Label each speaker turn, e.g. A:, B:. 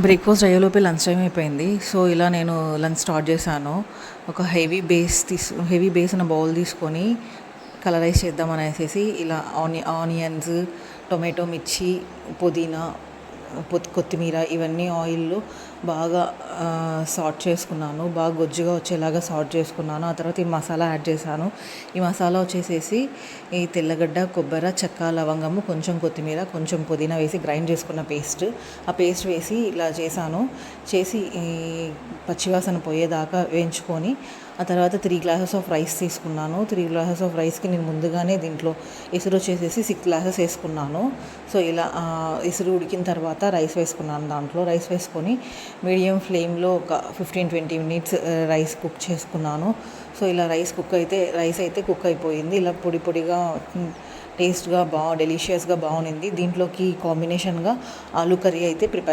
A: Breakfast అయ్యేలోపే lunch time అయిపోయింది. So ఇలా నేను లంచ్ స్టార్ట్ చేశాను. ఒక హెవీ బేస్ ఉన్న బౌల్ తీసుకొని కలరైజ్ చేద్దాం అనేసి ఇలా ఆనియన్స్, టొమాటో, మిర్చి, పుదీనా, కొత్తిమీర ఇవన్నీ ఆయిల్లో బాగా సాట్ చేసుకున్నాను. బాగా గొజ్జుగా వచ్చేలాగా సాట్ చేసుకున్నాను. ఆ తర్వాత ఈ మసాలా యాడ్ చేశాను. ఈ మసాలా వచ్చేసేసి ఈ తెల్లగడ్డ, కొబ్బరి, చెక్క, లవంగము, కొంచెం కొత్తిమీర, కొంచెం పుదీనా వేసి గ్రైండ్ చేసుకున్న పేస్ట్, ఆ పేస్ట్ వేసి ఇలా చేసి ఈ పచ్చివాసన పోయేదాకా వేయించుకొని ఆ తర్వాత 3 గ్లాసెస్ ఆఫ్ రైస్ తీసుకున్నాను. 3 గ్లాసెస్ ఆఫ్ రైస్కి నేను ముందుగానే దీంట్లో ఎసురు వచ్చేసేసి 6 గ్లాసెస్ వేసుకున్నాను. సో ఇలా ఎసురు ఉడికిన తర్వాత రైస్ వేసుకున్నాను. దాంట్లో రైస్ వేసుకొని మీడియం ఫ్లేమ్లో ఒక 15-20 మినిట్స్ రైస్ కుక్ చేసుకున్నాను. సో ఇలా రైస్ అయితే కుక్ అయిపోయింది. ఇలా పొడి పొడిగా టేస్ట్గా డెలిషియస్గా బాగుంది. దీంట్లోకి కాంబినేషన్గా ఆలూ కర్రీ అయితే ప్రిపేర్